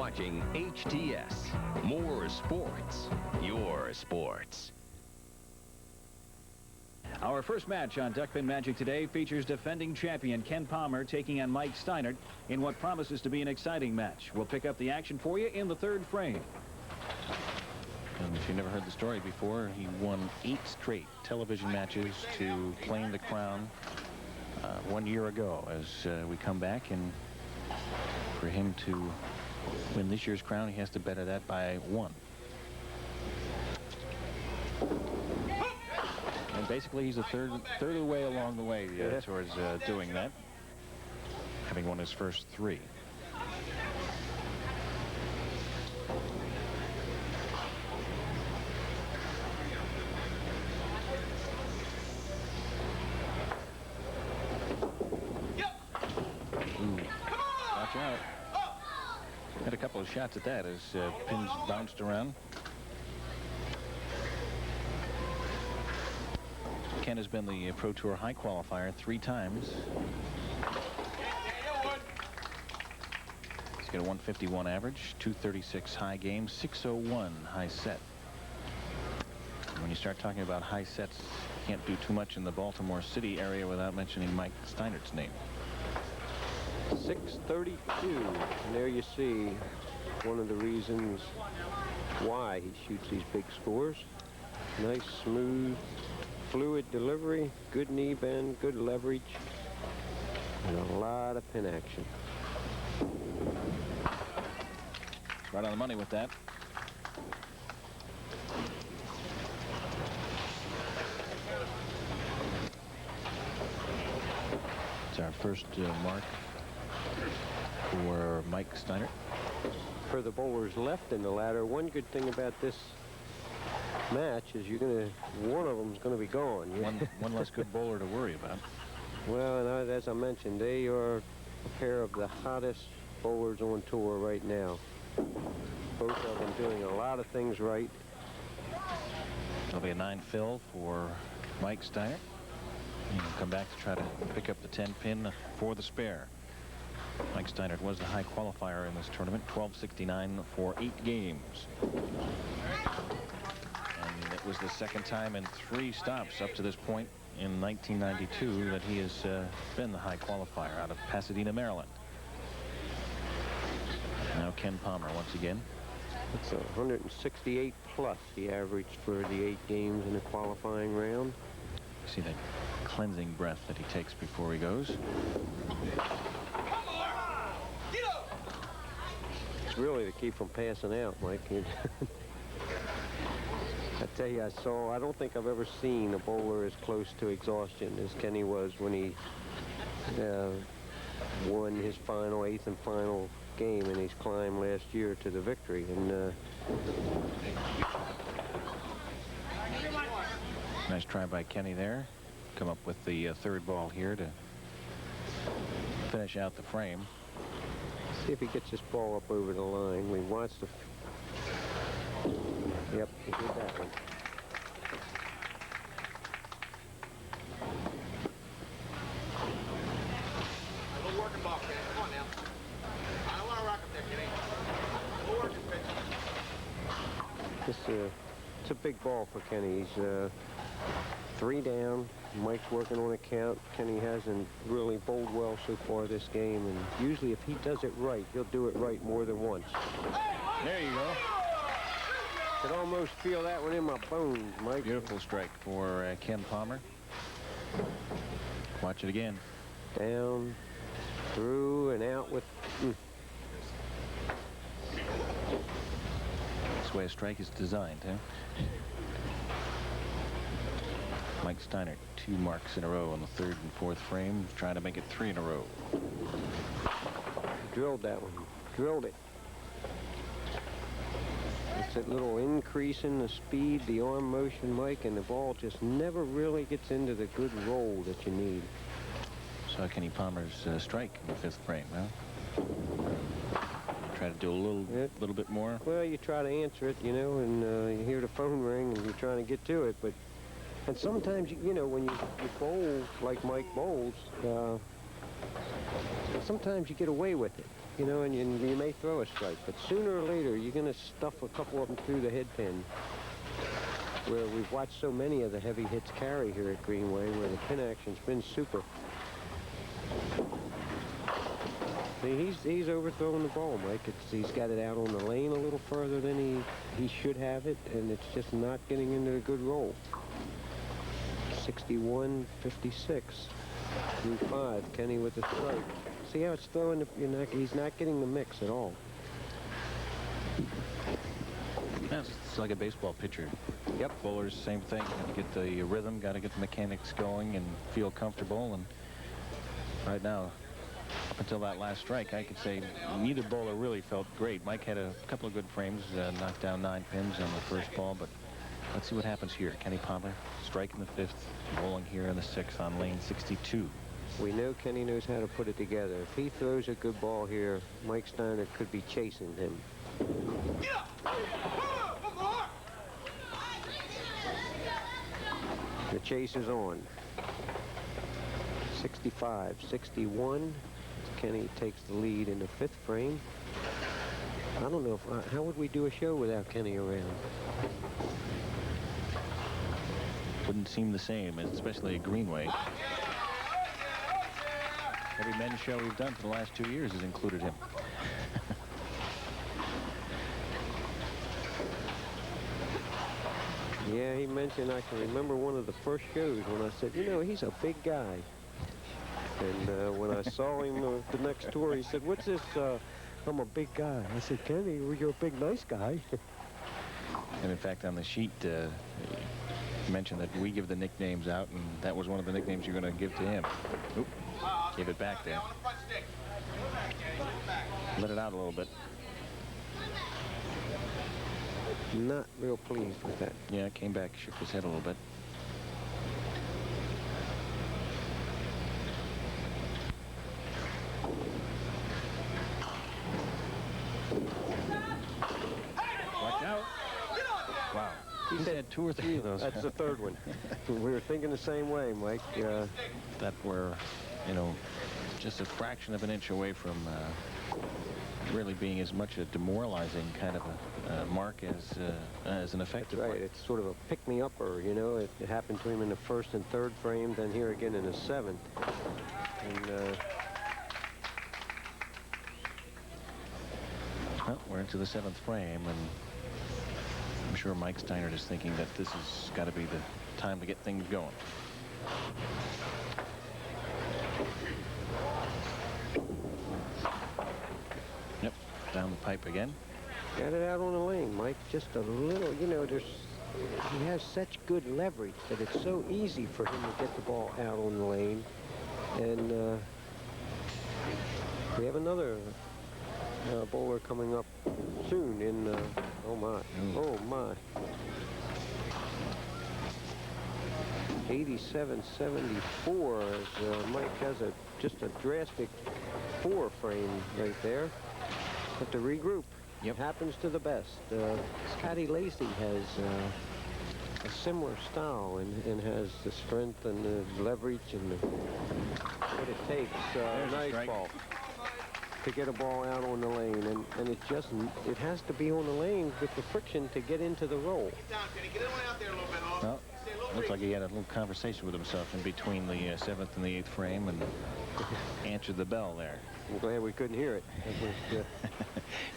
watching HTS. More sports, your sports. Our first match on Duckpin Magic today features defending champion Ken Palmer taking on Mike Steinert in what promises to be an exciting match. We'll pick up the action for you in the third frame. And if you never heard the story before, he won 8 straight television matches to claim the crown 1 year ago. As we come back, and for him to win this year's crown, he has to better that by 1. And basically, he's a third of the way along the way towards doing that, having won his first 3. Watch out. Had a couple of shots at that as pins bounced around. Ken has been the Pro Tour high qualifier 3 times. He's got a 151 average, 236 high game, 601 high set. And when you start talking about high sets, you can't do too much in the Baltimore City area without mentioning Mike Steinert's name. 632, and there you see one of the reasons why he shoots these big scores. Nice, smooth, fluid delivery, good knee bend, good leverage, and a lot of pin action. Right on the money with that. It's our first mark for Mike Steinert. For the bowlers left in the ladder, one good thing about this match is one of them's gonna be gone. One less good bowler to worry about. Well, and as I mentioned, they are a pair of the hottest bowlers on tour right now. Both of them doing a lot of things right. It'll be a 9 fill for Mike Steinert. He'll come back to try to pick up the 10 pin for the spare. Mike Steinert was the high qualifier in this tournament, 1269 for 8 games. And it was the second time in 3 stops up to this point in 1992 that he has been the high qualifier out of Pasadena, Maryland. Now Ken Palmer once again. It's 168 plus he averaged for the 8 games in the qualifying round. See that cleansing breath that he takes before he goes. It's really to keep from passing out, Mike. I tell you, I don't think I've ever seen a bowler as close to exhaustion as Kenny was when he won his 8th and final game in his climb last year to the victory. And nice try by Kenny there. Come up with the 3rd ball here to finish out the frame. See if he gets this ball up over the line. We wants to. Yep, he did that one. Good working ball, Kenny. Come on now. I don't want to rock up there, Kenny. Good working pitch. It's a big ball for Kenny. He's 3 down. Mike's working on a count. Kenny hasn't really bowled well so far this game, and usually if he does it right, he'll do it right more than once. There you go. Could almost feel that one in my bones, Mike. Beautiful strike for Ken Palmer. Watch it again. Down, through, and out with. That's the way a strike is designed, huh? Mike Steinert, 2 marks in a row on the 3rd and 4th frame, trying to make it 3 in a row. Drilled that one. Drilled it. It's that little increase in the speed, the arm motion, Mike, and the ball just never really gets into the good roll that you need. Saw Kenny Palmer's strike in the 5th frame, huh? Try to do a little bit more. Well, you try to answer it, and you hear the phone ring, and you're trying to get to it, but. And sometimes, when you bowl like Mike bowls, sometimes you get away with it. you know, and you may throw a strike, but sooner or later you're going to stuff a couple of them through the head pin. Where we've watched so many of the heavy hits carry here at Greenway, where the pin action's been super. See, he's overthrowing the ball, Mike. He's got it out on the lane a little further than he should have it, and it's just not getting into a good roll. 61-56 through 5. Kenny with the strike. See how it's throwing? He's not getting the mix at all. It's like a baseball pitcher. Yep. Bowlers, same thing. Got to get the rhythm, got to get the mechanics going and feel comfortable. And right now, up until that last strike, I could say neither bowler really felt great. Mike had a couple of good frames, knocked down 9 pins on the first ball, but let's see what happens here. Kenny Palmer striking the 5th, bowling here in the 6th on lane 62. We know Kenny knows how to put it together. If he throws a good ball here, Mike Steiner could be chasing him. The chase is on. 65-61. Kenny takes the lead in the 5th frame. I don't know if how would we do a show without Kenny around? Wouldn't seem the same, especially at Greenway. Every men's show we've done for the last 2 years has included him. Yeah, he mentioned, I can remember one of the first shows when I said, you know, he's a big guy. And when I saw him the next tour, he said, what's this, I'm a big guy. I said, Kenny, well, you're a big, nice guy. And in fact, on the sheet, you mentioned that we give the nicknames out, and that was one of the nicknames you're going to give to him. Oop, gave it back there. Let it out a little bit. Not real pleased with that. Yeah, came back, shook his head a little bit. Watch out. Wow. He's had 2 or 3 of those. That's the 3rd one. We were thinking the same way, Mike. That were, you know, just a fraction of an inch away from really being as much a demoralizing kind of a mark as an effective That's right. mark. It's sort of a pick-me-upper, you know. It happened to him in the 1st and 3rd frame, then here again in the 7th. And well, we're into the 7th frame, and I'm sure Mike Steiner is thinking that this has got to be the time to get things going. Yep, down the pipe again. got it out on the lane, Mike. Just a little, you know, he has such good leverage that it's so easy for him to get the ball out on the lane. And we have another bowler coming up soon in, oh my. 87-74 as Mike has just a drastic 4 frame right there. Have to regroup. Yep. Happens to the best. Scotty Lacey has a similar style and has the strength and the leverage and what it takes. Nice ball to get a ball out on the lane, and it has to be on the lane with the friction to get into the roll. Well, looks like he had a little conversation with himself in between the 7th and the 8th frame and answered the bell there. I'm glad we couldn't hear it. It was,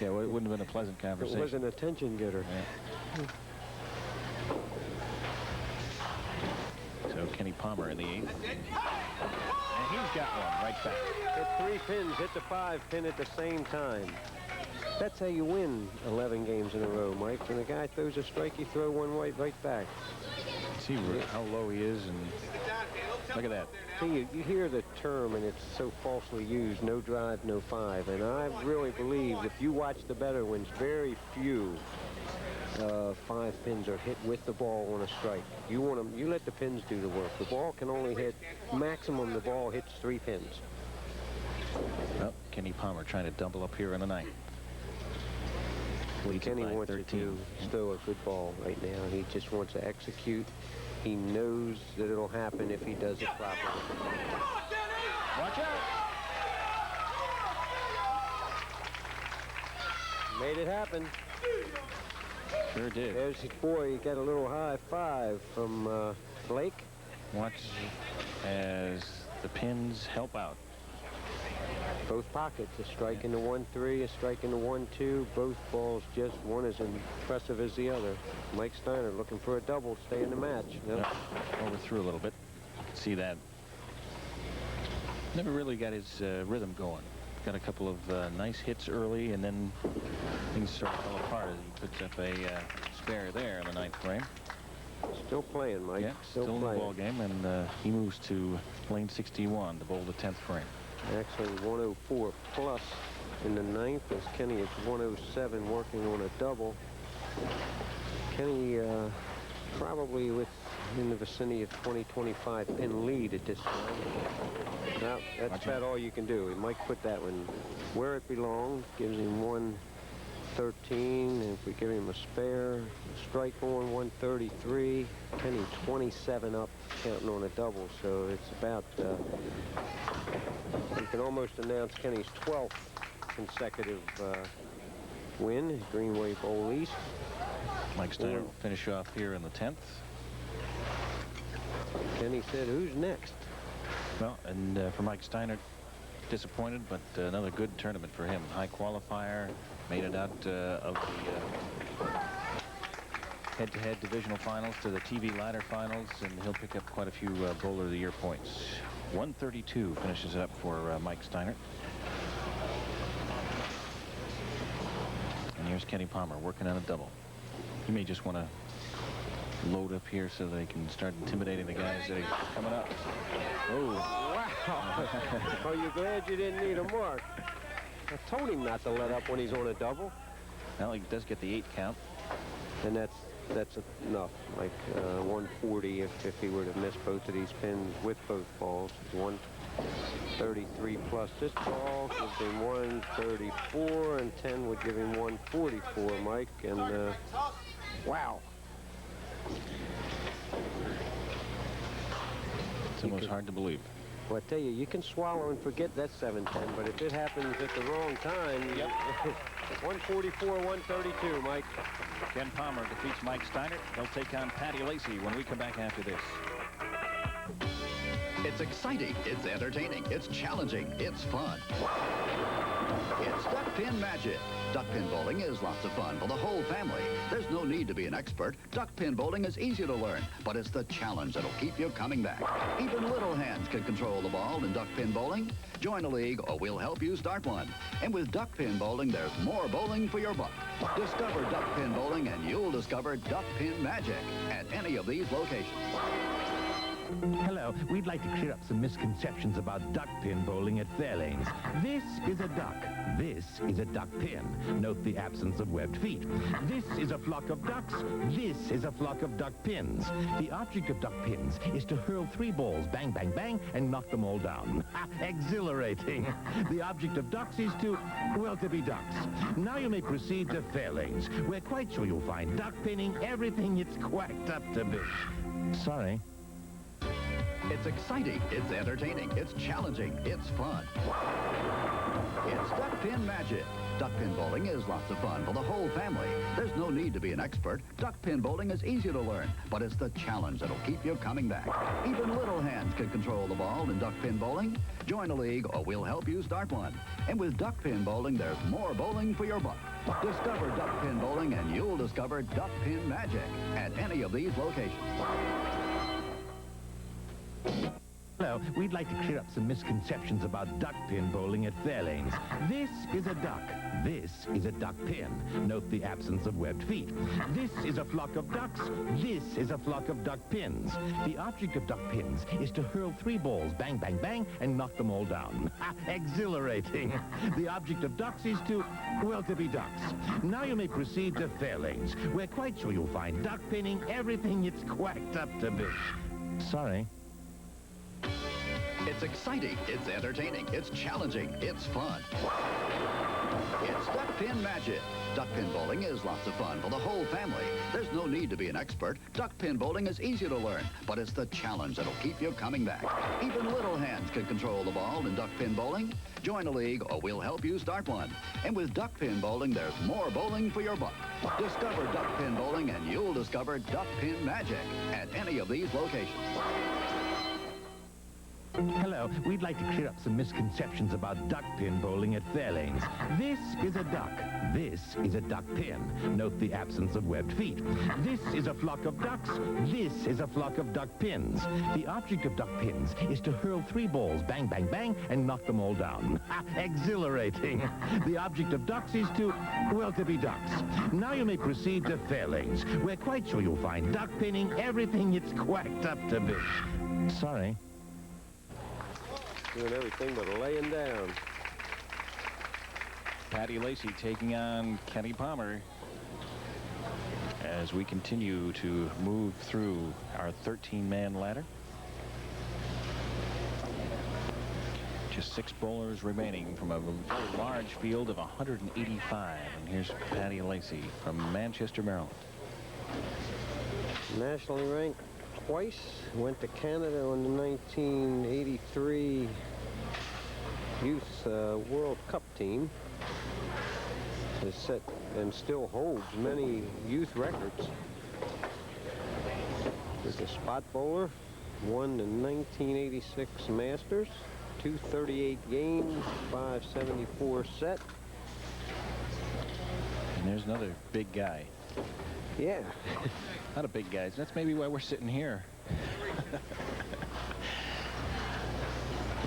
yeah, well, it wouldn't have been a pleasant conversation. It was an attention getter. Yeah. So Kenny Palmer in the 8th. And he's got one right back. Hit 3 pins, hit the 5 pin at the same time. That's how you win 11 games in a row, Mike. When a guy throws a strike, you throw one right back. See how low he is, and look at that. See, you hear the term, and it's so falsely used, no drive, no 5. And I really believe if you watch the better ones, very few 5 pins are hit with the ball on a strike. You want them, you let the pins do the work. The ball can only hit, maximum the ball hits 3 pins. Well, Kenny Palmer trying to double up here in the 9th. What Kenny wants to do is throw a good ball right now. He just wants to execute. He knows that it'll happen if he does it properly. Watch out! Made it happen. Sure did. There's his boy. He got a little high five from Blake. Watch as the pins help out. Both pockets, a strike in the 1-3, a strike in the 1-2. Both balls just one as impressive as the other. Mike Steiner looking for a double, stay in the match. Yep. Overthrew a little bit. See that. Never really got his rhythm going. Got a couple of nice hits early, and then things sort of fell apart as he puts up a spare there in the 9th frame. Still playing, Mike. Yeah, still in the ball game, and he moves to lane 61 to bowl the 10th frame. Actually 104 plus in the 9th, as Kenny is 107 working on a double. Kenny probably in the vicinity of 20-25 pin lead at this time. Now, that's about all you can do. He might put that one where it belongs, gives him 113, and if we give him a spare, strike on 133. Kenny 27 up, counting on a double, so it's about, you can almost announce Kenny's 12th consecutive win. Greenway Bowl East. Mike Steiner will finish off here in the 10th. Kenny said, who's next? Well, and for Mike Steiner, disappointed, but another good tournament for him. High qualifier, made it out of the head-to-head divisional finals to the TV ladder finals, and he'll pick up quite a few Bowler of the Year points. 132 finishes it up for Mike Steiner. And here's Kenny Palmer working on a double. He may just want to load up here so they can start intimidating the guys that are coming up. Oh, wow. Oh, you're glad you didn't need a mark. I told him not to let up when he's on a double. Well, he does get the 8 count. And that's enough, like 140 if he were to miss both of these pins with both balls. 133 plus this ball gives him 134, and 10 would give him 144, Mike. And wow. It's almost hard to believe. Well, I tell you, you can swallow and forget that 710, but if it happens at the wrong time, yep. 144, 132, Mike. Ken Palmer defeats Mike Steiner. He'll take on Patty Lacey when we come back after this. It's exciting, it's entertaining, it's challenging, it's fun. It's Duckpin Magic. Duckpin bowling is lots of fun for the whole family. There's no need to be an expert. Duckpin bowling is easy to learn, but it's the challenge that'll keep you coming back. Even little hands can control the ball in duckpin bowling. Join a league or we'll help you start one. And with duckpin bowling, there's more bowling for your buck. Discover duckpin bowling and you'll discover Duckpin Magic at any of these locations. Hello, we'd like to clear up some misconceptions about duckpin bowling at Fairlanes. This is a duck. This is a duck pin. Note the absence of webbed feet. This is a flock of ducks. This is a flock of duck pins. The object of duck pins is to hurl 3 balls, bang, bang, bang, and knock them all down. Exhilarating. The object of ducks is to, well, to be ducks. Now you may proceed to Fairlanes. We're quite sure you'll find duck pinning everything it's quacked up to be. Sorry. It's exciting, it's entertaining, it's challenging, it's fun. It's Duckpin Magic. Duckpin bowling is lots of fun for the whole family. There's no need to be an expert. Duckpin bowling is easy to learn, but it's the challenge that'll keep you coming back. Even little hands can control the ball in duckpin bowling. Join a league or we'll help you start one. And with duckpin bowling, there's more bowling for your buck. Discover duckpin bowling and you'll discover Duckpin Magic at any of these locations. Hello, we'd like to clear up some misconceptions about duckpin bowling at Fairlanes. This is a duck. This is a duck pin. Note the absence of webbed feet. This is a flock of ducks. This is a flock of duck pins. The object of duck pins is to hurl 3 balls, bang, bang, bang, and knock them all down. Exhilarating. The object of ducks is to, well, to be ducks. Now you may proceed to Fairlanes. We're quite sure you'll find duck pinning everything it's quacked up to be. Sorry. It's exciting, it's entertaining, it's challenging, it's fun. It's Duckpin Duckpin Magic. Duckpin bowling is lots of fun for the whole family. There's no need to be an expert. Duckpin bowling is easy to learn, but it's the challenge that'll keep you coming back. Even little hands can control the ball in duckpin bowling. Join a league or we'll help you start one. And with duckpin bowling, there's more bowling for your buck. Discover duckpin bowling and you'll discover Duckpin Magic at any of these locations. Hello, we'd like to clear up some misconceptions about duckpin bowling at Fairlanes. This is a duck. This is a duck pin. Note the absence of webbed feet. This is a flock of ducks. This is a flock of duck pins. The object of duck pins is to hurl 3 balls, bang, bang, bang, and knock them all down. Exhilarating. The object of ducks is to, well, to be ducks. Now you may proceed to Fairlanes. We're quite sure you'll find duck pinning everything it's quacked up to be. Sorry. Doing everything but laying down. Patty Lacey taking on Kenny Palmer as we continue to move through our 13-man ladder. Just 6 bowlers remaining from a very large field of 185. And here's Patty Lacey from Manchester, Maryland. Nationally ranked twice. Went to Canada on the 1983 Youth World Cup team. Has set and still holds many youth records. Is a spot bowler. Won the 1986 Masters. 238 games, 574 set. And there's another big guy. Yeah. Not a big guy. That's maybe why we're sitting here.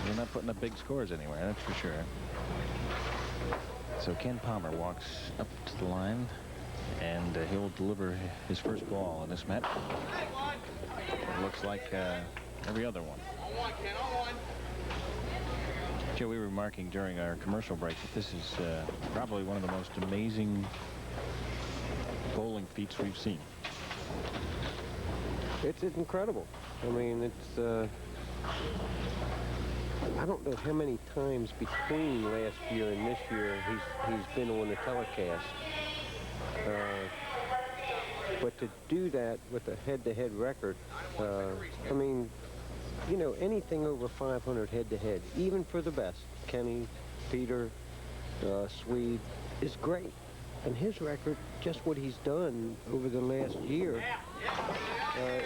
We're not putting up big scores anywhere, that's for sure. So Ken Palmer walks up to the line, and he'll deliver his first ball in this match. It looks like every other one. Joe, we were remarking during our commercial break that this is probably one of the most amazing bowling feats we've seen. It's incredible. I mean, it's I don't know how many times between last year and this year he's been on the telecast. But to do that with a head-to-head record, I mean, you know, anything over 500 head-to-head, even for the best, Kenny, Peter, Swede, is great. And his record, just what he's done over the last year.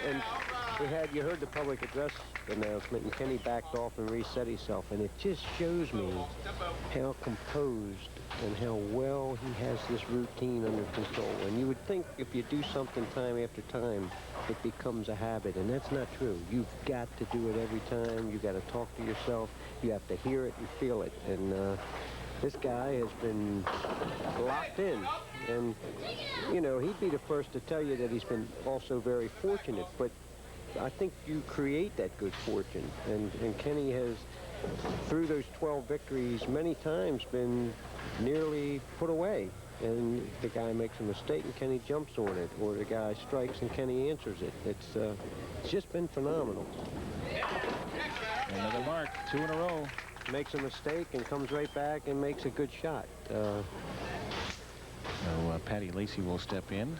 And you heard the public address announcement, and Kenny backed off and reset himself, and it just shows me how composed and how well he has this routine under control. And you would think if you do something time after time, it becomes a habit, and that's not true. You've got to do it every time. You've got to talk to yourself. You have to hear it and feel it. And this guy has been locked in. And, you know, he'd be the first to tell you that he's been also very fortunate, but I think you create that good fortune. And Kenny has, through those 12 victories, many times been nearly put away. And the guy makes a mistake and Kenny jumps on it, or the guy strikes and Kenny answers it. It's just been phenomenal. Another mark, 2 in a row. Makes a mistake and comes right back and makes a good shot. So Patty Lacey will step in.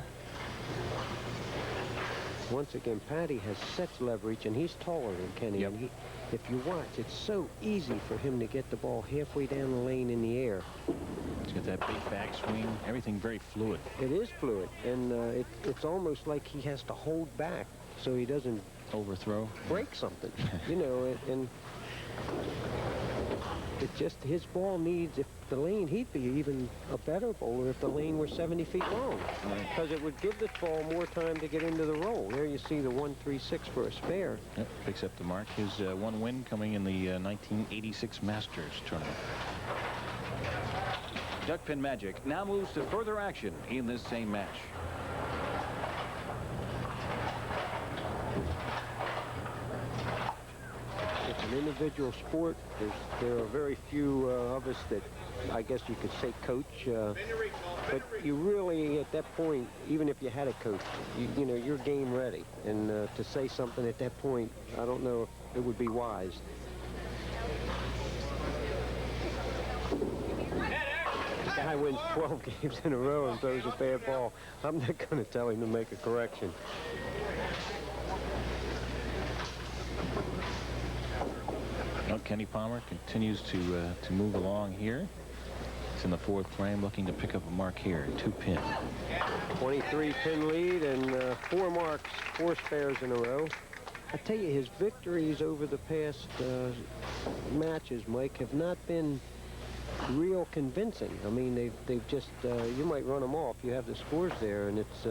Once again, Patty has such leverage, and he's taller than Kenny. Yep. And if you watch, it's so easy for him to get the ball halfway down the lane in the air. He's got that big backswing, everything very fluid. It is fluid, and it's almost like he has to hold back so he doesn't overthrow, break something, you know, and it just, his ball needs, if the lane, he'd be even a better bowler if the lane were 70 feet long, because it would give the ball more time to get into the roll. There you see the 1-3-6 for a spare. Yep, picks up the mark. His one win coming in the 1986 Masters tournament. Duckpin Magic now moves to further action in this same match. It's an individual sport. There are very few of us that, I guess you could say, coach. But you really, at that point, even if you had a coach, you know, you're game ready. And to say something at that point, I don't know if it would be wise. The guy guy wins 12 games in a row and throws a bad ball, I'm not going to tell him to make a correction. Well, Kenny Palmer continues to move along here. It's in the 4th frame, looking to pick up a mark here. 2 pin. 23 pin lead and 4 marks, 4 spares in a row. I tell you, his victories over the past matches, Mike, have not been real convincing. I mean, they've just, you might run them off. You have the scores there, and it's...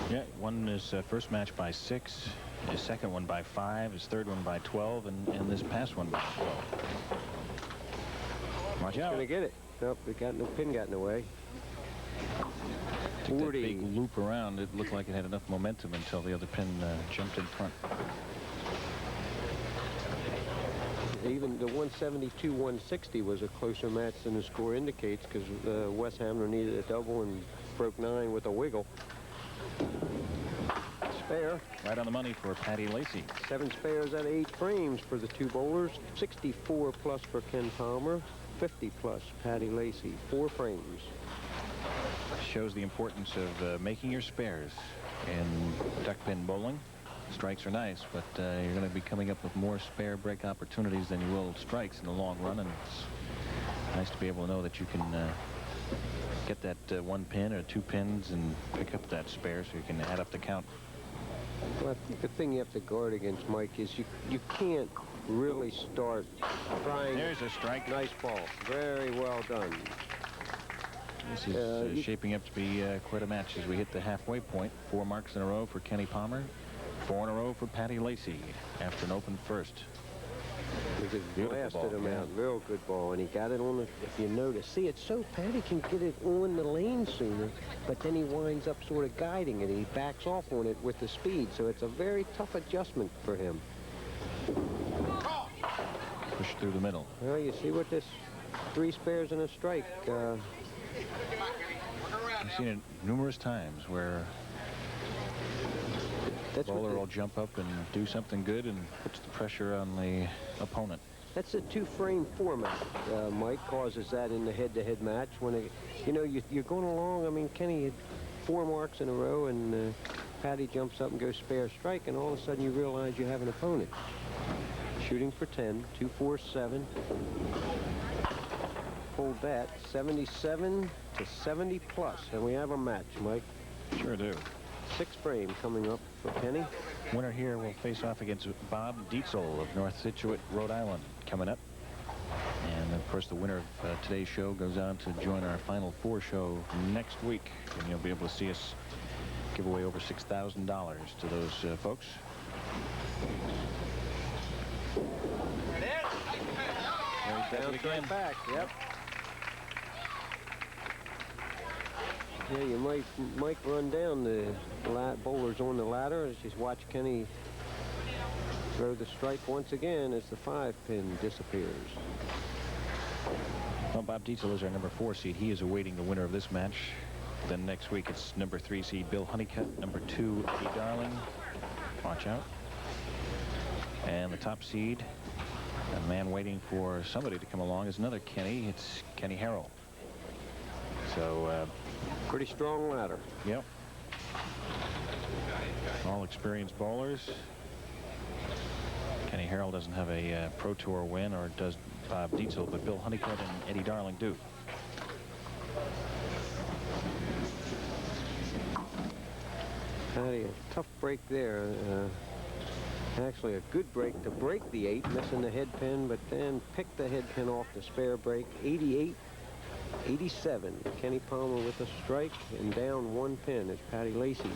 Yeah, won his first match by 6, his second one by 5, his third one by 12, and this past one by 12. Watch out. Going to get it. Nope, no pin got in the way. Took that big loop around. It looked like it had enough momentum until the other pin jumped in front. Even the 172-160 was a closer match than the score indicates, because Wes Hamner needed a double and broke 9 with a wiggle. Spare. Right on the money for Patty Lacey. 7 spares out of 8 frames for the 2 bowlers. 64 plus for Ken Palmer. 50 plus Patty Lacey. 4 frames. Shows the importance of making your spares in duckpin bowling. Strikes are nice, but you're going to be coming up with more spare break opportunities than you will strikes in the long run, and it's nice to be able to know that you can get that 1 pin or 2 pins and pick up that spare so you can add up the count. Well, I think the thing you have to guard against, Mike, is you can't really start trying. There's a strike. Nice ball. Very well done. This is shaping up to be quite a match as we hit the halfway point. 4 marks in a row for Kenny Palmer. 4 in a row for Patty Lacey after an open first. He just blasted him out. Real good ball. And he got it on the, if you notice. See, it's so Patty can get it on the lane sooner, but then he winds up sort of guiding it. He backs off on it with the speed. So it's a very tough adjustment for him. Push through the middle. Well, you see what this 3 spares and a strike. I've seen it numerous times where the bowler will jump up and do something good and puts the pressure on the opponent. That's a 2-frame format, Mike, causes that in the head-to-head match. When it, you know, you're going along. I mean, Kenny had 4 marks in a row, and Patty jumps up and goes spare strike, and all of a sudden you realize you have an opponent. Shooting for 10, 2-4-7. Hold that, 77 to 70 plus, and we have a match, Mike. Sure do. 6 frame coming up for Kenny. Winner here will face off against Bob Dietzel of North Scituate, Rhode Island, coming up. And of course, the winner of today's show goes on to join our Final 4 show next week, and you'll be able to see us give away over $6,000 to those folks. Down again. Back. Yep. Yeah, you might run down the bowlers on the ladder as you watch Kenny throw the strike once again as the 5-pin disappears. Well, Bob Dietzel is our number 4 seed. He is awaiting the winner of this match. Then next week it's number 3 seed Bill Honeycutt, number 2 Eddie Darling. Watch out. And the top seed, a man waiting for somebody to come along, is another Kenny. It's Kenny Harrell. So pretty strong ladder. Yep. All experienced bowlers. Kenny Harrell doesn't have a Pro Tour win, or does Bob Dietzel, but Bill Honeycutt and Eddie Darling do. Patty, a tough break there. Actually, a good break to break the 8, missing the head pin, but then picked the head pin off the spare break. 88. 87. Kenny Palmer with a strike, and down 1 pin as Patty Lacey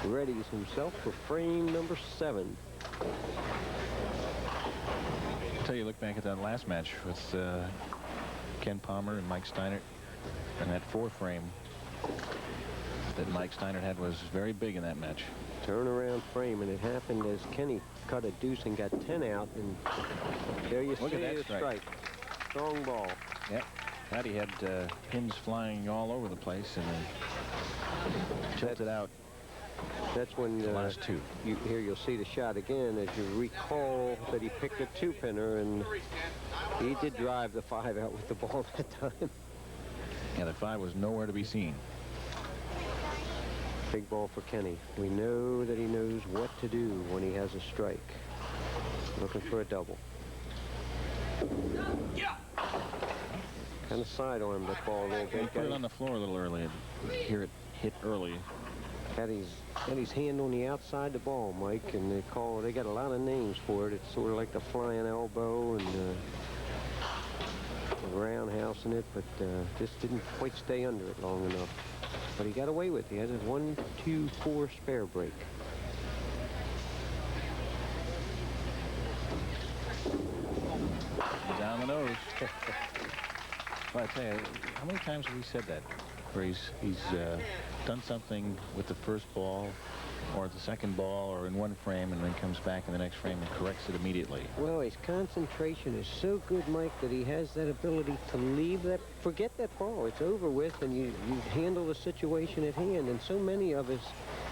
readies himself for frame number 7. I'll tell you, look back at that last match with Ken Palmer and Mike Steinert, and that 4 frame that Mike Steinert had was very big in that match. Turnaround frame, and it happened as Kenny cut a deuce and got 10 out, and there you see the strike. Strong ball. Yep. Patty had pins flying all over the place, and then tilted out. That's when the last 2. You'll see the shot again as you recall that he picked a 2-pinner, and he did drive the 5 out with the ball that time. Yeah, the 5 was nowhere to be seen. Big ball for Kenny. We know that he knows what to do when he has a strike. Looking for a double. Kind of sidearmed that ball a little bit. Put it on the floor a little early. Hear it hit early. Had his hand on the outside the ball, Mike, and they got a lot of names for it. It's sort of like the flying elbow and roundhousing it, but just didn't quite stay under it long enough. But he got away with it. He had his 1-2-4 spare break. Down the nose. Well, I tell you, how many times have we said that? Where he's done something with the first ball or the second ball or in one frame and then comes back in the next frame and corrects it immediately. Well, his concentration is so good, Mike, that he has that ability to leave that, forget that ball. It's over with, and you handle the situation at hand. And so many of us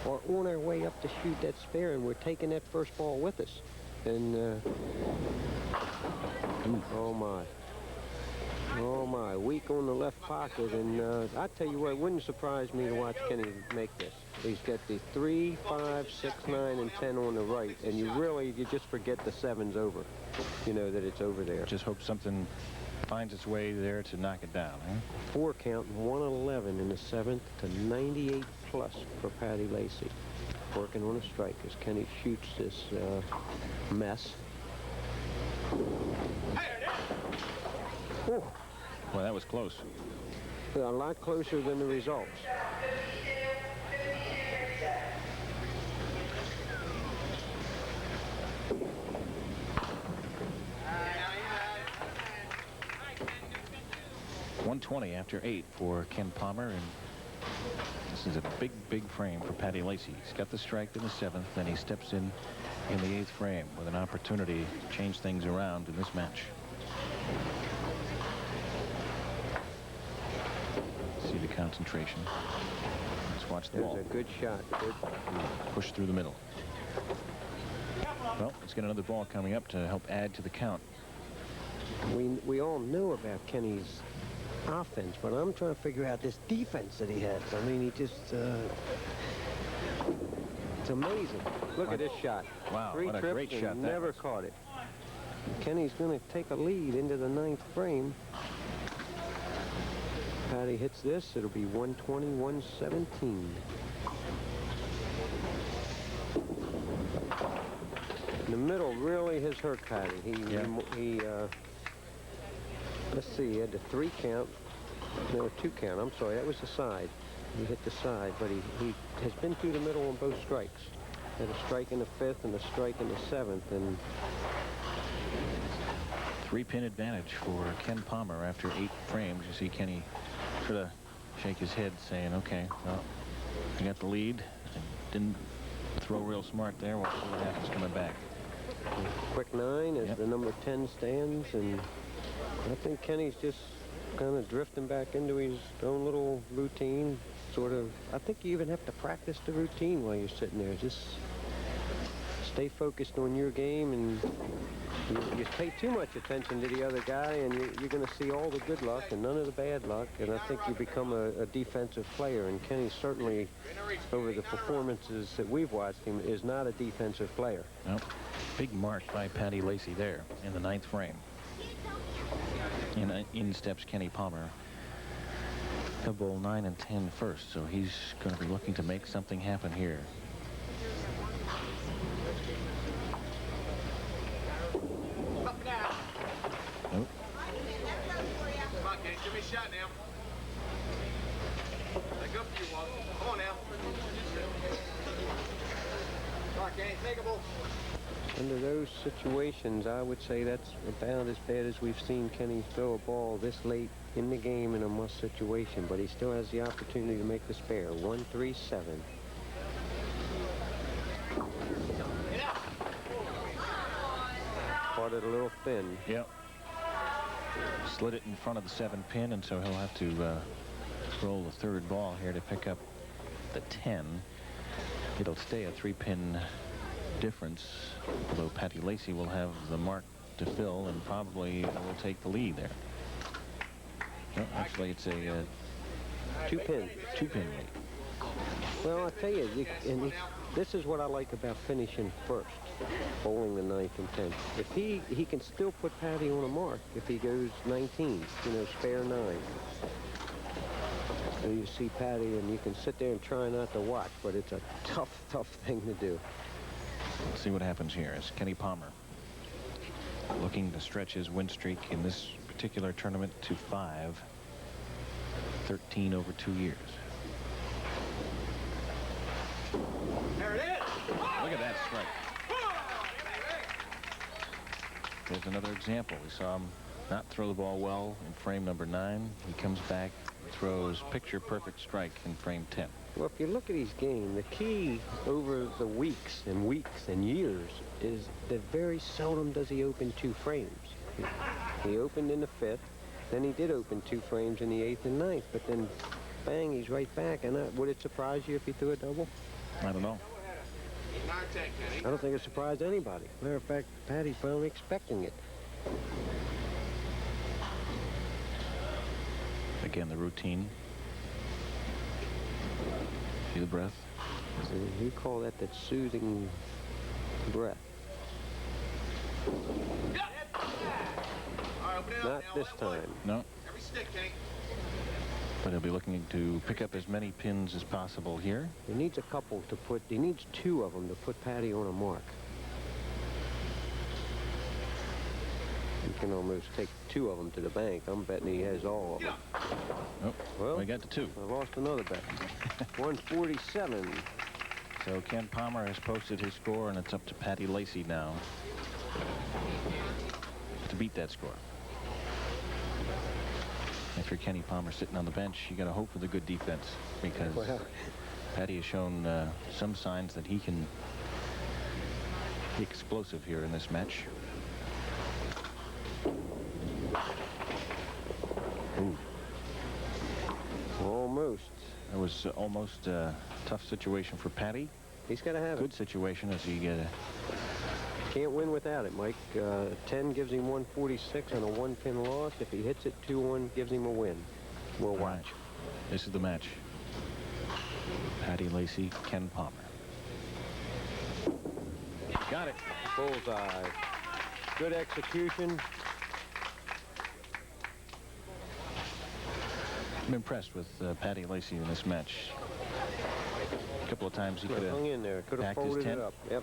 are on our way up to shoot that spare, and we're taking that first ball with us. And, oh, my. Oh, my. Weak on the left pocket. And I tell you what, it wouldn't surprise me to watch Kenny make this. He's got the 3, 5, 6, 9, and 10 on the right. And you just forget the 7's over. You know that it's over there. Just hope something finds its way there to knock it down, huh? 4 count, 111 in the 7th to 98 plus for Patty Lacy. Working on a strike as Kenny shoots this mess. Oh. Well, that was close. A lot closer than the results. .120 after 8 for Ken Palmer, and this is a big frame for Patty Lacy. He's got the strike in the 7th, then he steps in the 8th frame with an opportunity to change things around in this match. See the concentration. Let's watch the ball. There's a good shot. Good. Push through the middle. Well, let's get another ball coming up to help add to the count. We all know about Kenny's offense, but I'm trying to figure out this defense that he has. I mean, he just it's amazing. Look at this shot. Wow, 3 what a trips great and shot that never was. caught it. Kenny's going to take a lead into the 9th frame. Patty hits this, it'll be 120, 117. The middle really has hurt Patty. He let's see, he had the 3 count. No, 2 count. I'm sorry, that was the side. He hit the side, but he has been through the middle on both strikes. Had a strike in the 5th and a strike in the 7th, and 3-pin advantage for Ken Palmer after 8 frames. You see Kenny sort of shake his head saying, okay, well, I got the lead. I didn't throw real smart there. We'll see what happens coming back. Quick 9 as the number 10 stands, and I think Kenny's just kind of drifting back into his own little routine. Sort of, I think you even have to practice the routine while you're sitting there. Just stay focused on your game, and you pay too much attention to the other guy, and you're going to see all the good luck and none of the bad luck, and I think you become a defensive player. And Kenny certainly, over the performances that we've watched him, is not a defensive player. Nope. Big mark by Patty Lacy there in the 9th frame. And in steps Kenny Palmer. He'll bowl 9 and 10 first, so he's going to be looking to make something happen here. Nope. Come on, Kenny, give me a shot now. Take up for you, Walter. Come on now. Come on, Kenny, take a ball. Under those situations, I would say that's about as bad as we've seen Kenny throw a ball this late in the game in a must situation, but he still has the opportunity to make the spare. 1-3-7. Caught it a little thin. Yep. Slid it in front of the 7-pin, and so he'll have to roll the 3rd ball here to pick up the 10. It'll stay a 3-pin difference, although Patty Lacy will have the mark to fill and probably will take the lead there. Well, actually, it's a Two pin. Two-pin lead. Well, I'll tell you, this is what I like about finishing first, bowling the 9th and 10th. If he can still put Patty on a mark if he goes 19, spare 9. So you see Patty, and you can sit there and try not to watch, but it's a tough, tough thing to do. Let's see what happens here as Kenny Palmer looking to stretch his win streak in this particular tournament to 5, 13 over 2 years. There it is. Look at that strike. There's another example. We saw him not throw the ball well in frame number 9. He comes back, throws picture-perfect strike in frame 10. Well, if you look at his game, the key over the weeks and years is that very seldom does he open 2 frames. He opened in the 5th, then he did open 2 frames in the 8th and 9th, but then, bang, he's right back. And would it surprise you if he threw a double? I don't know. I don't think it surprised anybody. Matter of fact, Patty's finally expecting it. Again, the routine. See the breath? So you call that soothing breath. Not this time. No. Every stick, Kenny. But he'll be looking to pick up as many pins as possible here. He needs a couple to put, he needs 2 of them to put Patty on a mark. You can almost take 2 of them to the bank. I'm betting he has all of them. Oh, well, we got to 2. I lost another bet. 147. So Ken Palmer has posted his score, and it's up to Patty Lacy now to beat that score. If you're Kenny Palmer sitting on the bench, you got to hope for the good defense, because Patty has shown some signs that he can be explosive here in this match. Ooh. Almost. It was almost a tough situation for Patty. He's got to have Good situation as he can't win without it, Mike. 10 gives him 146 on a 1-pin loss. If he hits it 2-1, gives him a win. We'll watch. Right. This is the match. Patty Lacy, Ken Palmer. Got it. Bullseye. Good execution. I'm impressed with Patty Lacy in this match. A couple of times he could have hung in there. Could have packed his folded tent. it up. Yep.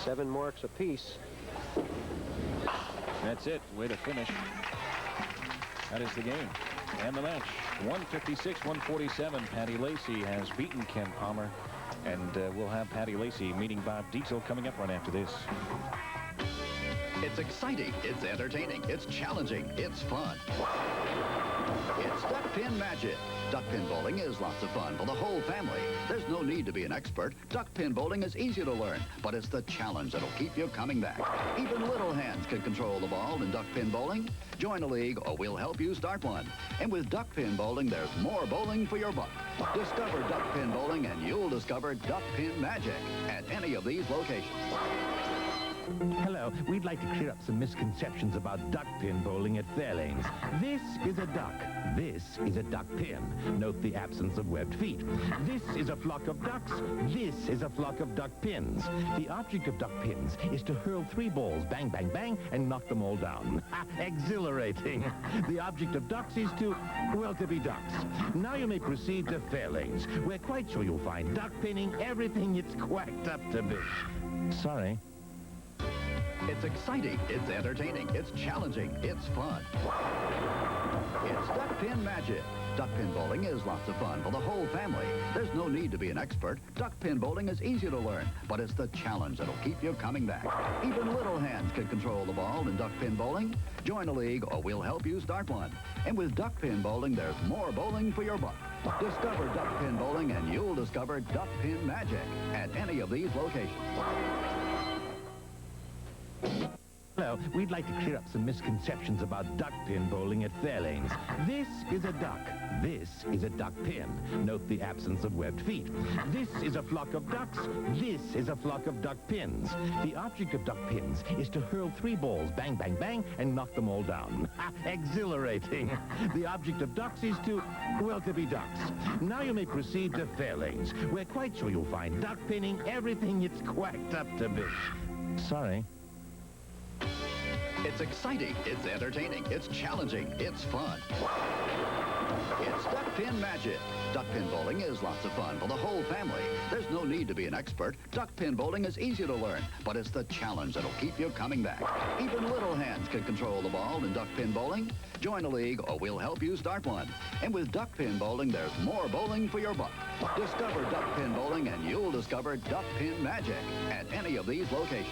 7 marks apiece. That's it. Way to finish. That is the game and the match. 156-147. Patty Lacy has beaten Ken Palmer, and we'll have Patty Lacy meeting Bob Dietzel coming up right after this. It's exciting, it's entertaining, it's challenging, it's fun. It's Duckpin Magic. Duckpin bowling is lots of fun for the whole family. There's no need to be an expert. Duckpin bowling is easy to learn, but it's the challenge that'll keep you coming back. Even little hands can control the ball in duckpin bowling. Join a league or we'll help you start one. And with duckpin bowling, there's more bowling for your buck. Discover duckpin bowling and you'll discover Duckpin Magic at any of these locations. Hello, we'd like to clear up some misconceptions about duckpin bowling at Fairlanes. This is a duck. This is a duck pin. Note the absence of webbed feet. This is a flock of ducks. This is a flock of duck pins. The object of duck pins is to hurl 3 balls, bang, bang, bang, and knock them all down. Exhilarating. The object of ducks is to be ducks. Now you may proceed to Fairlanes. We're quite sure you'll find duck pinning everything it's quacked up to be. Sorry. It's exciting, it's entertaining, it's challenging, it's fun. It's Duckpin Magic. Duckpin bowling is lots of fun for the whole family. There's no need to be an expert. Duckpin bowling is easy to learn, but it's the challenge that'll keep you coming back. Even little hands can control the ball in duckpin bowling. Join a league or we'll help you start one. And with duckpin bowling, there's more bowling for your buck. Discover duckpin bowling and you'll discover Duckpin Magic at any of these locations. Hello, Hello, we'd like to clear up some misconceptions about duckpin bowling at Fairlanes. This is a duck. This is a duck pin. Note the absence of webbed feet. This is a flock of ducks. This is a flock of duck pins. The object of duck pins is to hurl 3 balls, bang, bang, bang, and knock them all down. Exhilarating. The object of ducks is to, well, to be ducks. Now you may proceed to Fairlanes. We're quite sure you'll find duck pinning everything it's quacked up to be. Sorry. It's exciting, it's entertaining, it's challenging, it's fun. It's Duckpin Magic. Duckpin bowling is lots of fun for the whole family. There's no need to be an expert. Duckpin bowling is easy to learn, but it's the challenge that'll keep you coming back. Even little hands can control the ball in duckpin bowling. Join a league or we'll help you start one. And with duckpin bowling, there's more bowling for your buck. Discover duckpin bowling and you'll discover Duckpin Magic at any of these locations.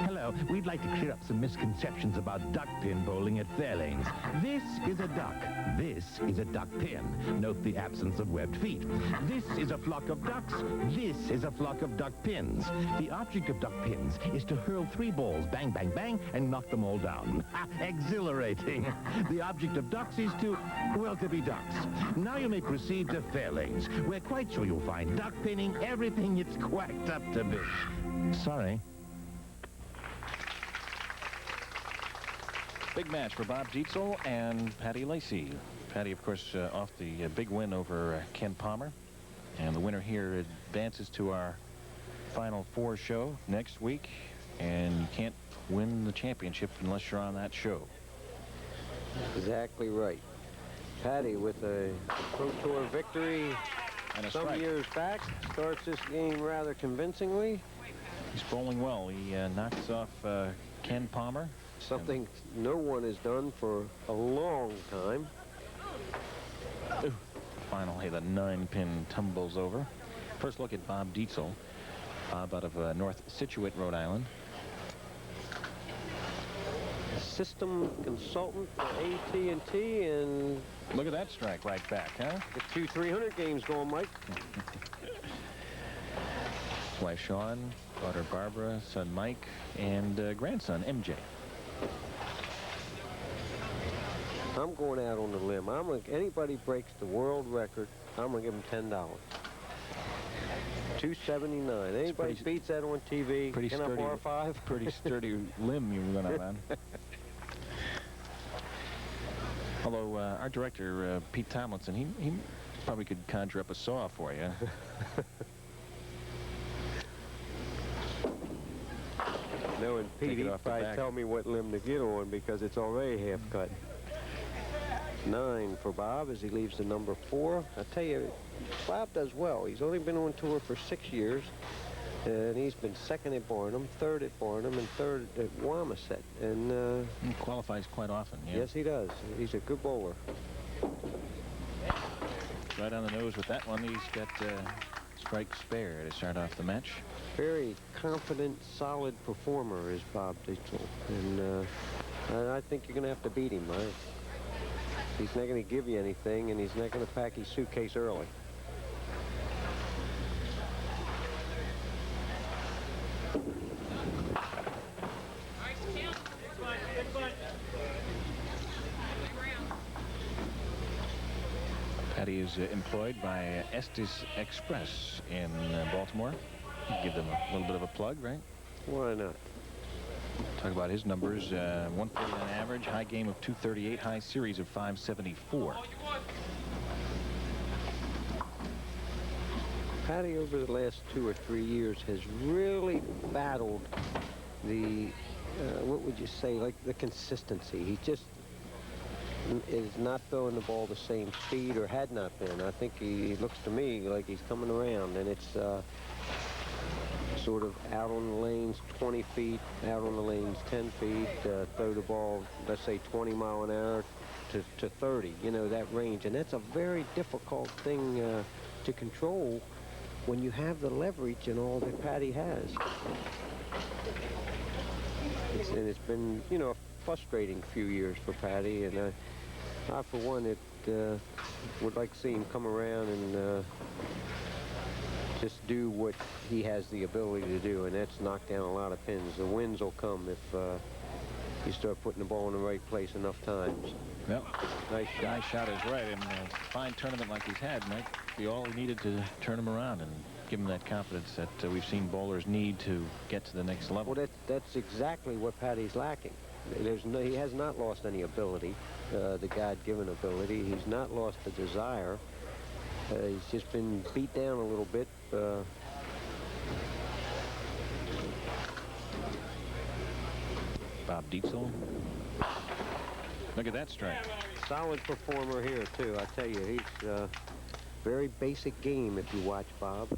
Hello, we'd like to clear up some misconceptions about duckpin bowling at Fairlanes. This is a duck. This is a duck pin. Note the absence of webbed feet. This is a flock of ducks. This is a flock of duck pins. The object of duck pins is to hurl 3 balls, bang, bang, bang, and knock them all down. Exhilarating. The object of ducks is to, well, to be ducks. Now you may proceed to Fairlanes. We're quite sure you'll find duck pinning everything it's quacked up to be. Sorry. Big match for Bob Dietzel and Patty Lacey. Patty, of course, off the big win over Ken Palmer. And the winner here advances to our Final 4 show next week. And you can't win the championship unless you're on that show. Exactly right. Patty with a Pro Tour victory And a some strike. years back. Starts this game rather convincingly. He's bowling well. He knocks off Ken Palmer. Something no one has done for a long time. Ooh, finally, the 9-pin tumbles over. First look at Bob Dietzel. Bob out of North Scituate, Rhode Island. System consultant for AT&T, and Look at that strike right back, huh? the 2 300 games going, Mike. His wife Sean, daughter Barbara, son Mike, and grandson MJ. I'm going out on the limb. Anybody breaks the world record, I'm gonna give them $10. 279. Anybody pretty- beats that on TV, pretty can I sturdy. borrow 5? Pretty sturdy limb you went out on. Although our director, Pete Tomlinson, he probably could conjure up a saw for you. No, and Take Pete, it he'd off the probably back. tell me what limb to get on because it's already half cut. 9 for Bob as he leaves the number 4. I tell you, Bob does well. He's only been on tour for 6 years, and he's been 2nd at Barnum, 3rd at Barnum, and 3rd at Wamisit. And He qualifies quite often, yeah. yes, he does. He's a good bowler. Right on the nose with that one. He's got strike spare to start off the match. Very confident, solid performer is Bob Dietzel, and I think you're going to have to beat him. He's not going to give you anything, and he's not going to pack his suitcase early. Patty is employed by Estes Express in Baltimore. Give them a little bit of a plug, right? Why not? Talk about his numbers. 140 on average, high game of 238, high series of 574. Patty, over the last 2 or 3 years, has really battled the, what would you say, like the consistency. He just is not throwing the ball the same speed, or had not been. I think he looks to me like he's coming around, and it's sort of out on the lanes 20 feet, out on the lanes 10 feet, throw the ball, let's say 20 mile an hour to 30, you know, that range. And that's a very difficult thing to control when you have the leverage and all that Patty has. And it's been, you know, a frustrating few years for Patty, and I for one, would like to see him come around and just do what he has the ability to do, and that's knock down a lot of pins. The wins will come if you start putting the ball in the right place enough times. Well, Nice shot. nice shot is right. In a fine tournament like he's had, might be all he needed to turn him around and give him that confidence that we've seen bowlers need to get to the next level. Well, that's exactly what Patty's lacking. He has not lost any ability, the God-given ability. He's not lost the desire. He's just been beat down a little bit. Bob Dietzel. Look at that strike. Solid performer here, too. I tell you, he's very basic game if you watch Bob.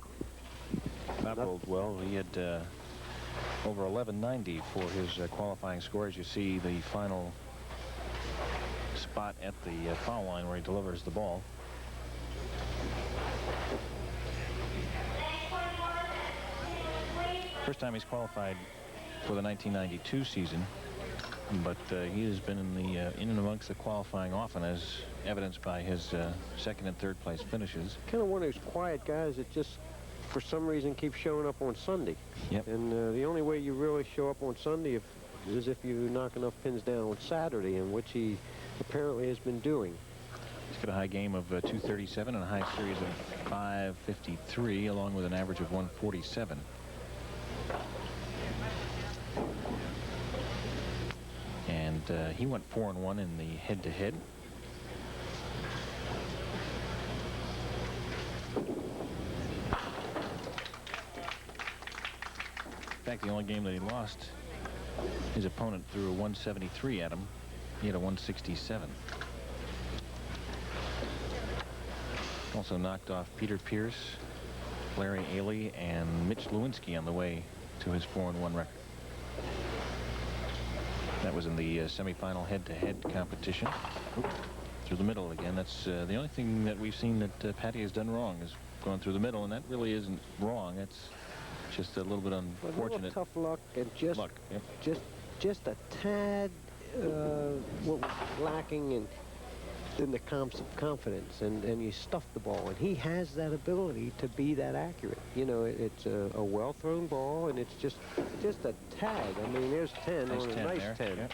Bob bowled well. He had over 1190 for his qualifying score. As you see the final spot at the foul line where he delivers the ball. First time he's qualified for the 1992 season, but he has been in and amongst the qualifying often, as evidenced by his second and third place finishes. Kind of one of those quiet guys that just, for some reason, keeps showing up on Sunday. Yep. And the only way you really show up on Sunday is if you knock enough pins down on Saturday, in which he apparently has been doing. He's got a high game of 237 and a high series of 553, along with an average of 147. And he went 4-1 in the head-to-head. In fact, the only game that he lost, his opponent threw a 173 at him. He had a 167. Also knocked off Peter Pierce, Larry Ailey, and Mitch Lewinsky on the way to his 4-1 record. That was in the semifinal head-to-head competition. Oop, through the middle again. That's the only thing that we've seen that Patty has done wrong, is going through the middle, and that really isn't wrong. It's just a little bit unfortunate. Tough luck and just luck. Yep. just a tad lacking in the confidence, and you stuff the ball, and he has that ability to be that accurate. You know, it's a well-thrown ball, and it's just a tag. I mean, there's 10 Nice on a 10 nice there. 10. Yep.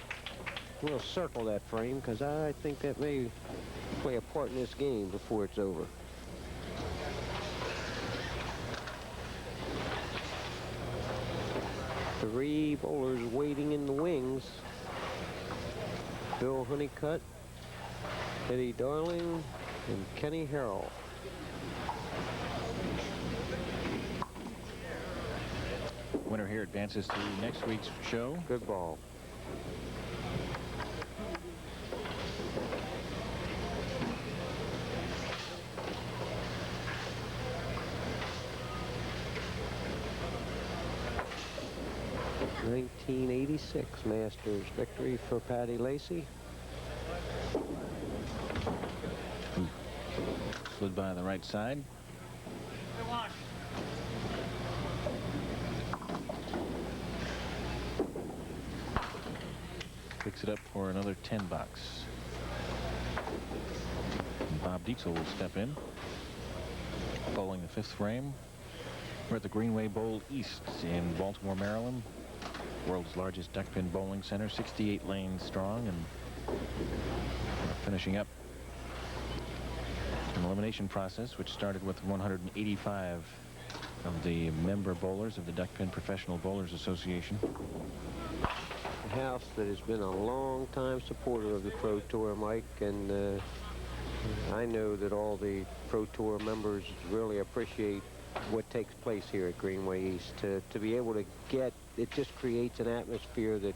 We'll circle that frame, because I think that may play a part in this game before it's over. Three bowlers waiting in the wings. Bill Honeycutt, Eddie Darling, and Kenny Harrell. Winner here advances to next week's show. Good ball. '86 Masters victory for Patty Lacey. Slid by the right side. Picks it up for another 10 bucks. And Bob Dietzel will step in, bowling the fifth frame. We're at the Greenway Bowl East in Baltimore, Maryland. World's largest duckpin bowling center, 68 lanes strong, and we're finishing up an elimination process which started with 185 of the member bowlers of the Duckpin Professional Bowlers Association. A house that has been a long-time supporter of the Pro Tour, Mike, and I know that all the Pro Tour members really appreciate what takes place here at Greenway East. To be able to get, it just creates an atmosphere that,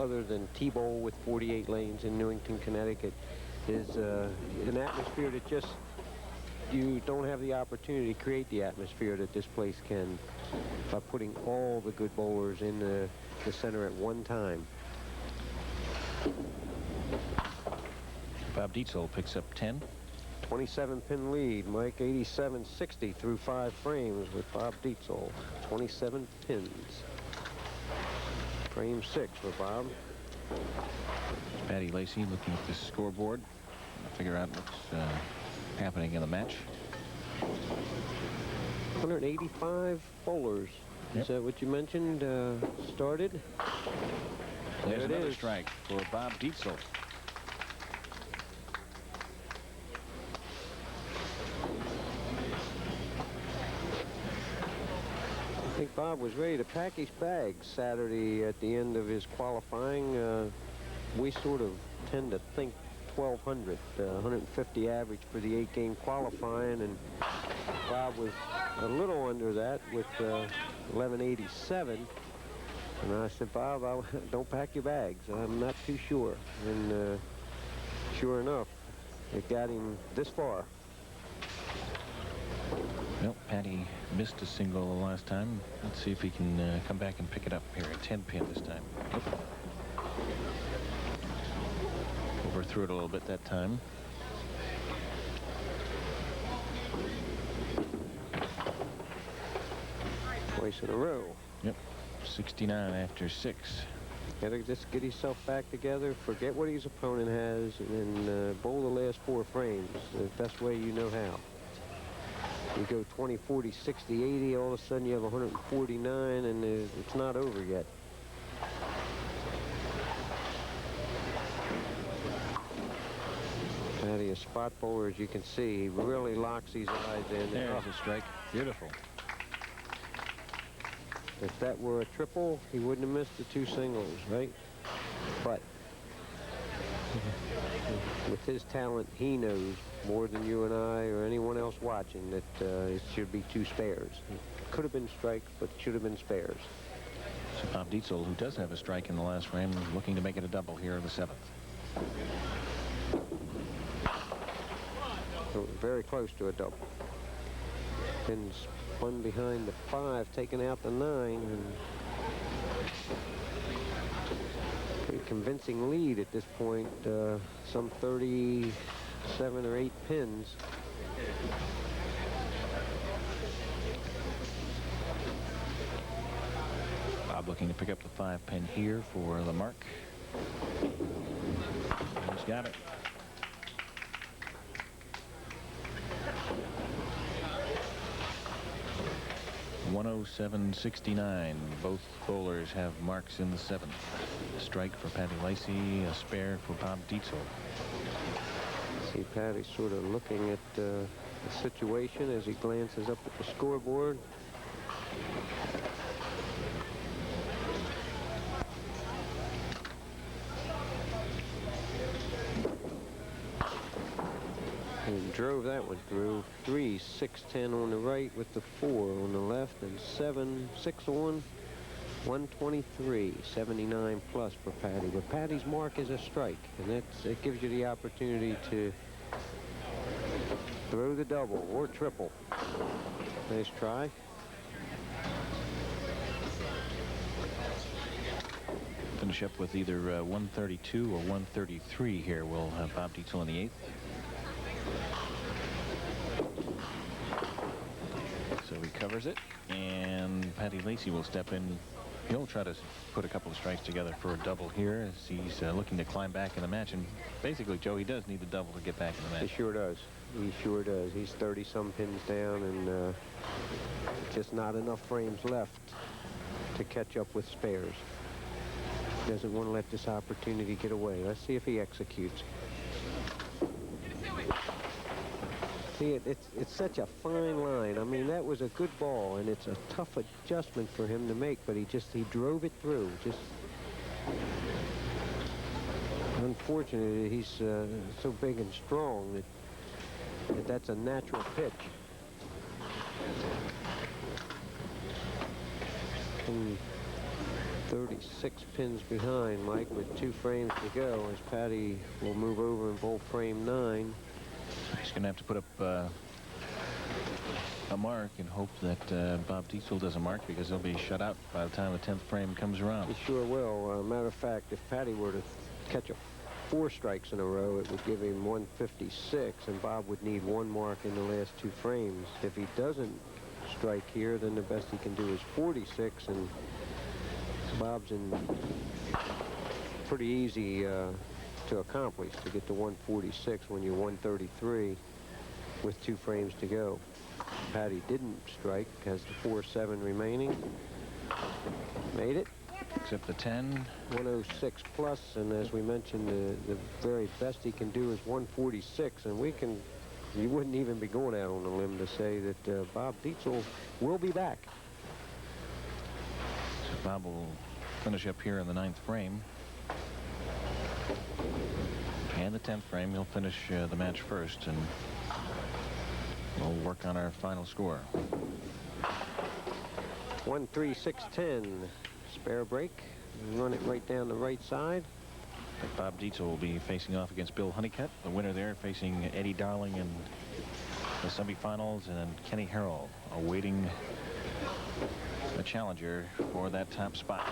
other than T-Bowl with 48 lanes in Newington, Connecticut, is an atmosphere that just, you don't have the opportunity to create the atmosphere that this place can by putting all the good bowlers in the center at one time. Bob Dietzel picks up 10. 27-pin lead, Mike. 87-60 through 5 frames with Bob Dietzel. 27 pins. Frame 6 for Bob. Patty Lacey looking at the scoreboard to figure out what's happening in the match. 185 bowlers. Yep. Is that what you mentioned? Started. There's There it another is. strike for Bob Dietzel. I think Bob was ready to pack his bags Saturday at the end of his qualifying. We sort of tend to think 1,200, 150 average for the 8-game qualifying, and Bob was a little under that with 1187. And I said, Bob, don't pack your bags. I'm not too sure. And sure enough, it got him this far. Well, Patty missed a single the last time. Let's see if he can come back and pick it up here at 10 pin this time. Nope. Overthrew it a little bit that time. Twice in a row. Yep. 69 after 6. Gotta just get himself back together, forget what his opponent has, and then bowl the last 4 frames the best way you know how. You go 20, 40, 60, 80, all of a sudden you have 149, and it's not over yet. Patty, a spot bowler, as you can see, he really locks his eyes in. There's a strike. Beautiful. If that were a triple, he wouldn't have missed the 2 singles, right? But with his talent, he knows more than you and I or anyone else watching that it should be 2 spares. It could have been strikes, but it should have been spares. So Bob Dietzel, who does have a strike in the last frame, looking to make it a double here in the 7th. So very close to a double. Been spun behind the 5, taking out the 9, and pretty convincing lead at this point. Some 37 or 8 pins. Bob looking to pick up the 5 pin here for the mark. He's got it. .107.69. Both bowlers have marks in the 7th. A strike for Patty Lacey, a spare for Bob Dietzel. See Patty sort of looking at the situation as he glances up at the scoreboard. And drove that one through. 3, 6, 10 on the right with the 4 on the left, and 7, 6 on. 123, 79 plus for Patty. But Patty's mark is a strike, and it gives you the opportunity to throw the double or triple. Nice try. Finish up with either 132 or 133 here. We'll have Bob Dietzel in the 8th. So he covers it, and Patty Lacey will step in. He'll try to put a couple of strikes together for a double here as he's looking to climb back in the match. And basically, Joe, he does need the double to get back in the match. He sure does. He sure does. He's 30-some pins down, and just not enough frames left to catch up with spares. Doesn't want to let this opportunity get away. Let's see if he executes. See, it's such a fine line. I mean, that was a good ball, and it's a tough adjustment for him to make, but he drove it through. Just unfortunately, he's so big and strong that's a natural pitch. And 36 pins behind, Mike, with 2 frames to go, as Patty will move over and bowl frame 9. He's going to have to put up a mark and hope that Bob Dietzel does a mark, because he'll be shut out by the time the 10th frame comes around. He sure will. Matter of fact, if Patty were to catch 4 strikes in a row, it would give him 156, and Bob would need 1 mark in the last 2 frames. If he doesn't strike here, then the best he can do is 46, and Bob's in pretty easy to accomplish, to get to 146 when you're 133. with 2 frames to go. Patty didn't strike, has the 4-7 remaining. Made it. Except the 10. 106 plus, and as we mentioned, the very best he can do is 146, and you wouldn't even be going out on a limb to say that Bob Dietzel will be back. So Bob will finish up here in the 9th frame. And the 10th frame, he'll finish the match first, and we'll work on our final score. 1-3-6-10. Spare break. Run it right down the right side. Bob Dietzel will be facing off against Bill Honeycutt, the winner there, facing Eddie Darling in the semifinals, and Kenny Harrell awaiting a challenger for that top spot.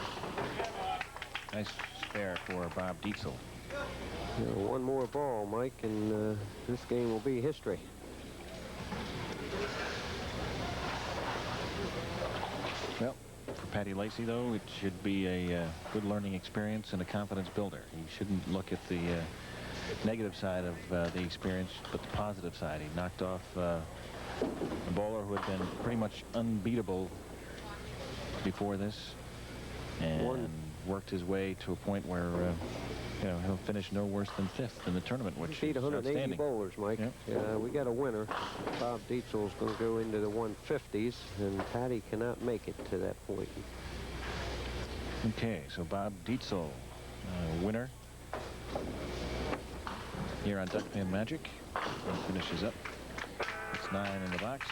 Nice spare for Bob Dietzel. One more ball, Mike, and this game will be history. Well, for Patty Lacy, though, it should be a good learning experience and a confidence builder. He shouldn't look at the negative side of the experience, but the positive side. He knocked off a bowler who had been pretty much unbeatable before this, and worked his way to a point where he'll finish no worse than 5th in the tournament, which beat is 180 outstanding. bowlers, Mike. Yep. We got a winner. Bob Dietzel's going to go into the 150s, and Patty cannot make it to that point. Okay, so Bob Dietzel, winner here on Duckpin Magic. He finishes up. It's 9 in the box.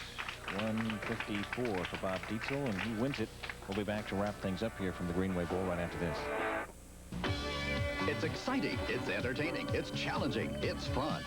154 for Bob Dietzel, and he wins it. We'll be back to wrap things up here from the Greenway Bowl right after this. It's exciting, it's entertaining, it's challenging, it's fun.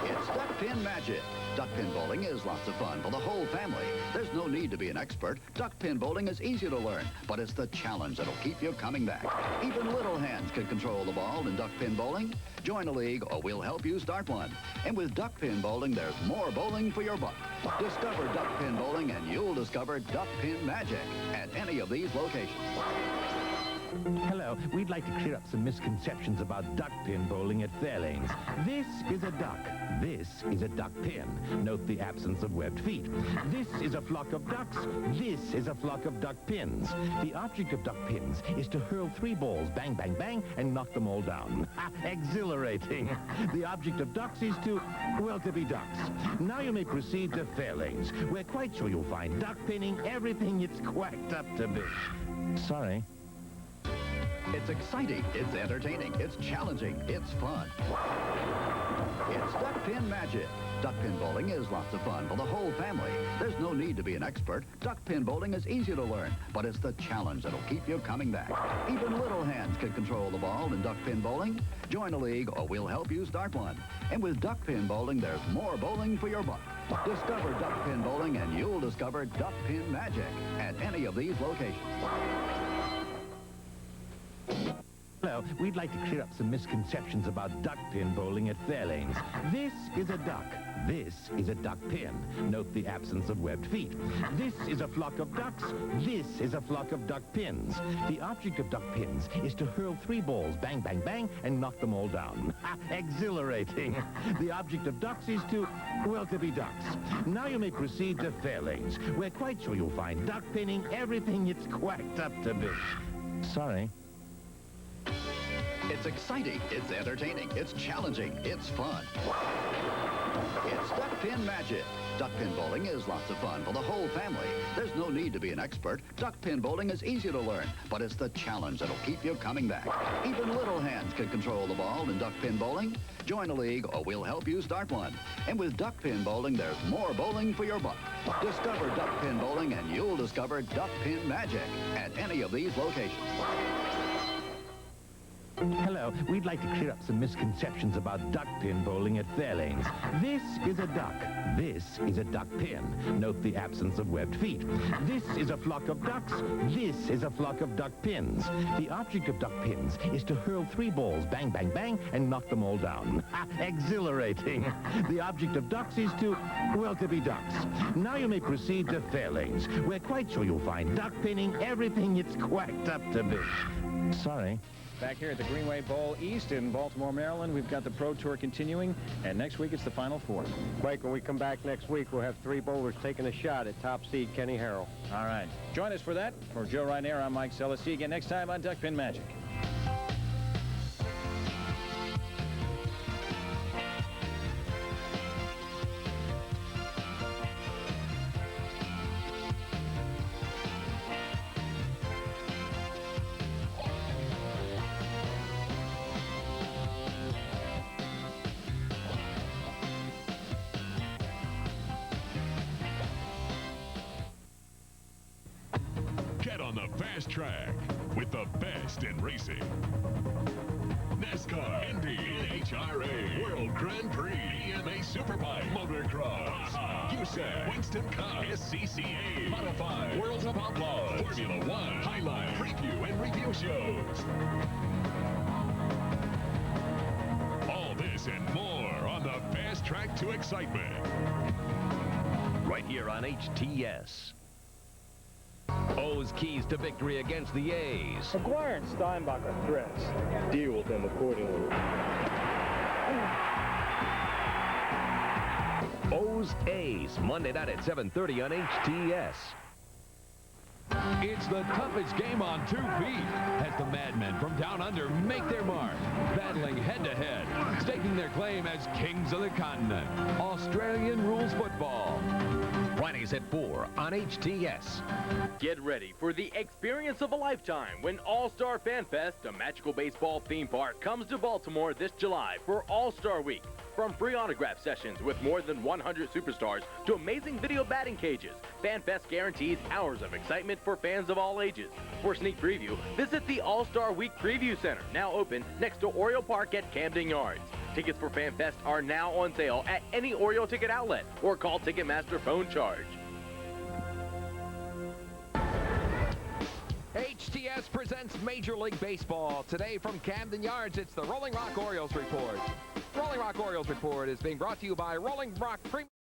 It's Duckpin Magic. Duckpin bowling is lots of fun for the whole family. There's no need to be an expert. Duckpin bowling is easy to learn, but it's the challenge that'll keep you coming back. Even little hands can control the ball in duckpin bowling. Join a league or we'll help you start one. And with duckpin bowling, there's more bowling for your buck. Discover duckpin bowling and you'll discover Duckpin Magic at any of these locations. Hello, we'd like to clear up some misconceptions about duckpin bowling at Fairlanes. This is a duck. This is a duck pin. Note the absence of webbed feet. This is a flock of ducks. This is a flock of duck pins. The object of duck pins is to hurl 3 balls, bang, bang, bang, and knock them all down. Exhilarating. The object of ducks is to be ducks. Now you may proceed to Fairlanes. We're quite sure you'll find duck pinning everything it's quacked up to be. Sorry. It's exciting, it's entertaining, it's challenging, it's fun. It's Duckpin Magic. Duckpin bowling is lots of fun for the whole family. There's no need to be an expert. Duckpin bowling is easy to learn, but it's the challenge that'll keep you coming back. Even little hands can control the ball in duckpin bowling. Join a league or we'll help you start one. And with duckpin bowling, there's more bowling for your buck. Discover duckpin bowling and you'll discover Duckpin Magic at any of these locations. Hello, we'd like to clear up some misconceptions about duckpin bowling at Fairlanes. This is a duck. This is a duck pin. Note the absence of webbed feet. This is a flock of ducks. This is a flock of duck pins. The object of duck pins is to hurl 3 balls, bang, bang, bang, and knock them all down. Exhilarating. The object of ducks is to be ducks. Now you may proceed to Fairlanes. We're quite sure you'll find duck pinning everything it's quacked up to be. Sorry. It's exciting, it's entertaining, it's challenging, it's fun. It's Duckpin Magic. Duckpin bowling is lots of fun for the whole family. There's no need to be an expert. Duckpin bowling is easy to learn, but it's the challenge that'll keep you coming back. Even little hands can control the ball in duckpin bowling. Join a league or we'll help you start one. And with duckpin bowling, there's more bowling for your buck. Discover duckpin bowling and you'll discover Duckpin Magic at any of these locations. Hello, we'd like to clear up some misconceptions about duckpin bowling at Fairlanes. This is a duck. This is a duck pin. Note the absence of webbed feet. This is a flock of ducks. This is a flock of duck pins. The object of duck pins is to hurl 3 balls, bang, bang, bang, and knock them all down. Exhilarating. The object of ducks is to be ducks. Now you may proceed to Fairlanes. We're quite sure you'll find duck pinning everything it's quacked up to be. Sorry. back here at the Greenway Bowl East in Baltimore, Maryland. We've got the Pro Tour continuing, and next week it's the Final Four. Mike, when we come back next week, we'll have 3 bowlers taking a shot at top seed Kenny Harrell. All right. Join us for that. For Joe Rynair, I'm Mike Sellis. See you again next time on Duckpin Magic. Get on the fast track with the best in racing. NASCAR, Indy, NHRA, World Grand Prix, EMA Superbike, Motocross, USAC, Winston Cup, SCCA, Modified, Worlds of Outlaws, Formula One, highlight, preview, and review shows. All this and more on the fast track to excitement. Right here on HTS. O's keys to victory against the A's. McGuire and Steinbach are threats. Deal with them accordingly. O's A's, Monday night at 7:30 on HTS. It's the toughest game on 2 feet as the Madmen from down under make their mark, battling head-to-head, staking their claim as kings of the continent. Australian rules football. Fridays at 4 on HTS. Get ready for the experience of a lifetime when All-Star Fan Fest, a magical baseball theme park, comes to Baltimore this July for All-Star Week. From free autograph sessions with more than 100 superstars to amazing video batting cages, Fan Fest guarantees hours of excitement for fans of all ages. For a sneak preview, visit the All-Star Week Preview Center, now open next to Oriole Park at Camden Yards. Tickets for Fan Fest are now on sale at any Oriole ticket outlet or call Ticketmaster phone charge. HTS presents Major League Baseball. Today from Camden Yards, it's the Rolling Rock Orioles Report. Rolling Rock Orioles Report is being brought to you by Rolling Rock Premium.